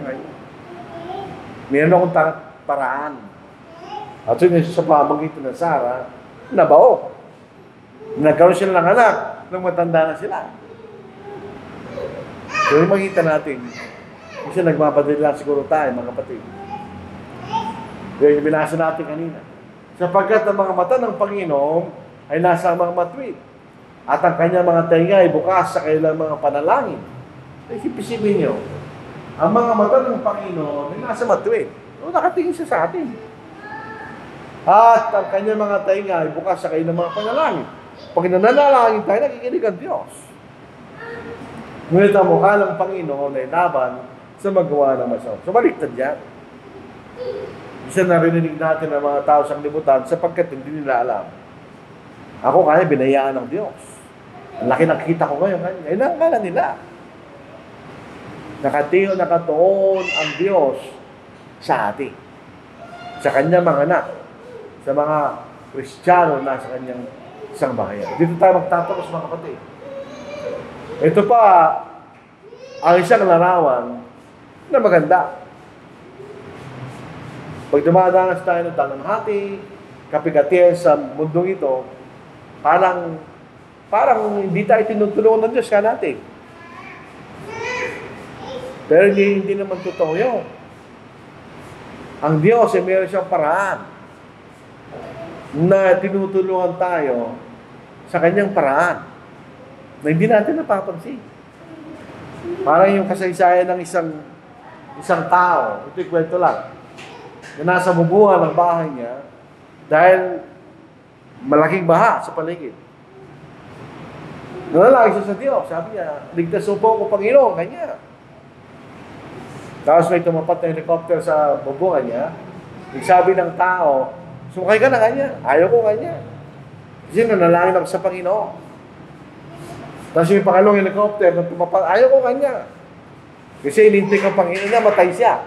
Meron akong paraan. At yun sa pamagitan ng Sarah, nabaok. Nagkaroon sila ng anak nung matanda na sila. So yung makita natin, kasi nagmapadali lang siguro tayo, mga kapatid. Yung binasa natin kanina. Sapagkat ang mga mata ng Panginoon ay nasa mga matuwid. At ang kanyang mga tainga ay bukas sa kanilang mga panalangin. Isipin niyo, ang mga mata ng Panginoon ay nasa matuwid. O, nakatingin siya sa atin. At ang kanyang mga tainga ay bukas sa kanilang mga panalangin. Pag nananalangin tayo, nakikinig ang Diyos. Ngunit ang mukha ng Panginoon ay laban sa magawa ng masama. So, baliktad yan. Isa narinig natin ng mga tao sa libutan sapagkat hindi nila alam. Ako kaya binayaan ng Diyos. Ang laki ng kita ko ngayon. Ay nakakala nila. Nakatuon ang Diyos sa atin. Sa kanyang mga anak. Sa mga Kristiyano na sa kanyang isang bahayan. Dito tayo magtatapos mga kapatid. Ito pa ang isang larawan na maganda. Pag dumadanas tayo ng dalamhati, kapigatihan sa mundong ito, parang hindi tayo tinutulungan ng Diyos ka natin. Pero hindi naman totoo yun. Ang Diyos ay meron siyang paraan na tinutulungan tayo sa kanyang paraan na hindi natin napapansin. Parang yung kasaysayan ng isang tao, ito'y kwento lang, na nasa bubuhan ng bahay niya dahil malaking baha sa paligid. Nanalangin siya sa Diyos. Sabi niya, ligtas mo po ako, Panginoon, kanya. Tapos may tumapat na helicopter sa bubuhan niya. Sabi ng tao, sumukay ka na kanya. Ayaw ko kanya. Kasi nanalangin ako sa Panginoon. Tapos yung pangalong helicopter na tumapat, ayaw ko kanya. Kasi inintik ang Panginoon niya, matay siya.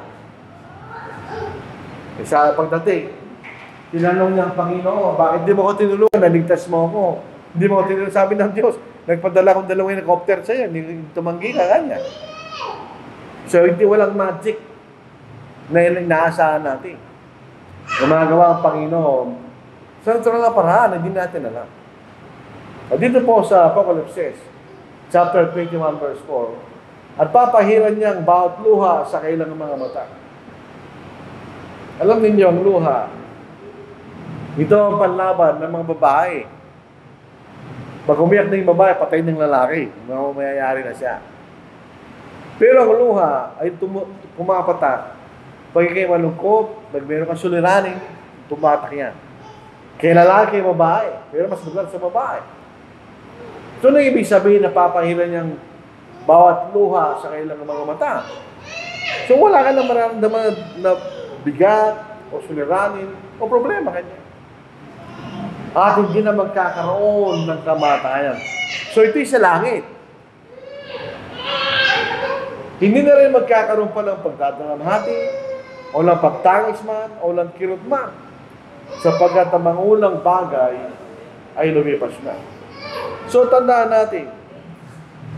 Sa pagdating, tinanong niya ang Panginoon, bakit di mo ko tinulungan? Naligtas mo ako. Hindi mo ko tinulungan. Sabi ng Diyos, nagpadala akong 2 helicopter sa'yo. Tumanggi ka kanya. So, hindi walang magic na inaasahan natin. Gumagawa ang Panginoon sa natural na paraan, hindi natin alam. Dito po sa Apocalypse, chapter 21, verse 4, at papahiran niya ang bawat luha sa kailang mga mata. Alam ninyo ang luha, ito ang panlaban ng mga babae. Pag umiyak na yung babae, patay ng lalaki. Mayayari na siya. Pero ang luha ay pumapatak. Pag ikay malungkot, meron kang suliranin, tumatak yan. Kaya lalaki yung babae, pero mas lugar sa babae. So, na ibig sabihin na papahiran niyang bawat luha sa kailang mga mata. So, wala ka na mararamdaman na bigat, o suliranin, o problema kanya. At hindi na magkakaroon ng kamatayan. So, ito'y sa langit. Hindi na rin magkakaroon pa ng pagdadalamhati, o ng pagtangis man, o ng kirot man, sapagkat ang mga unang bagay ay lumipas na. So, tandaan natin,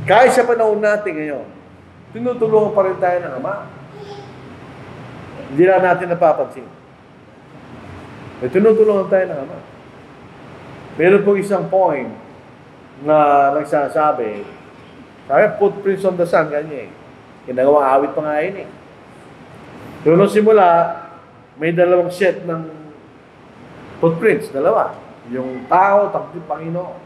kahit sa panahon natin ngayon, tinutulungan pa rin tayo ng Ama. Hindi na natin napapansin. May tinutulungan tayo ng Ama. Meron po isang point na nagsasabi, footprints on the sun, ganyan eh. Ginagawa awit pa nga yun eh. So, nung simula, may 2 set ng footprints, 2. Yung tao, tapos yung Panginoon.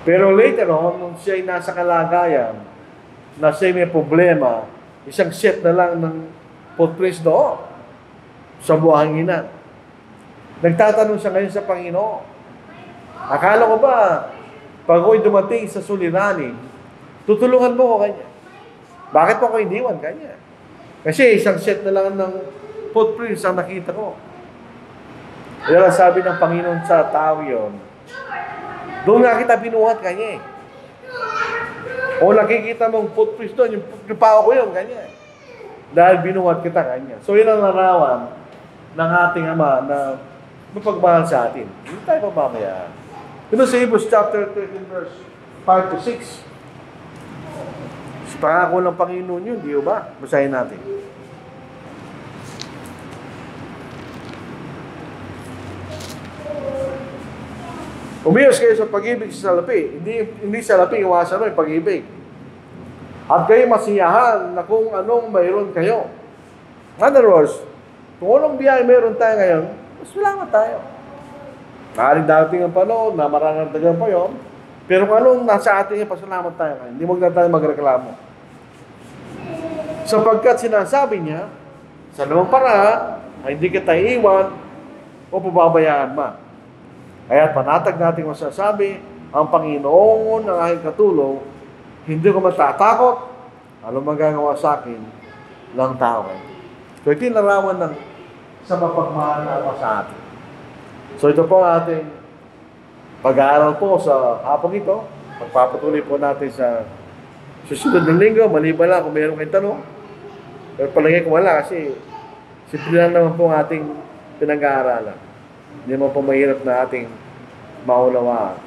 Pero later on, nung siya'y nasa kalagayan, na siya'y may problema, isang set na lang ng footprints doon sa buhanginan. Nagtatanong siya ngayon sa Panginoon. Akala ko ba, pag ako'y dumating sa suliranin, tutulungan mo ko kanya. Bakit pa ako iniwan kanya? Kasi isang set na lang ng footprints ang nakita ko. Kaya sabi ng Panginoon sa tao yun, doon nga kita binuhat kanya eh. O nakikita mong footprints doon, yung pao ko yun, kanya. Dahil binuhat kita kanya. So yun ang larawan ng ating Ama na mapagmahal sa atin. Hindi tayo pamamayaan. Ito sa Hebrews chapter 13 verse 5 to 6. Pangako ng Panginoon yun, di ba? Basahin natin. Umiyos kayo sa pag-ibig sa salapi. Hindi salapi, iwasan mo yung pag-ibig. At kayo masiyahan na kung anong mayroon kayo. In other words, kung anong biyahe mayroon tayo ngayon, mas salamat tayo. Maaaring dating ang panahon na marangardagan pa yun. Pero kung anong nasa atin yung pasalamat tayo ngayon, hindi mo na tayo magreklamo. Sapagkat sinasabi niya, sa namang paraan, ay hindi kita iiwan o pababayaan ma. Kaya panatag natin masasabi, ang Panginoon ang aking katulong, hindi ko matatakot, ano magagawa sa akin ng tao. So ito yung larawan ng sa mapagmahal na Ama sa atin. So ito po ang ating pag-aaral po sa hapon ito. Pagpapatuloy po natin sa susunod ng linggo, maliban lang kung mayroon kayong tanong. Pero palagay ko wala kasi simple lang naman po ang ating pinag-aaralan. Hindi mo po mahirap na ating maunawaan.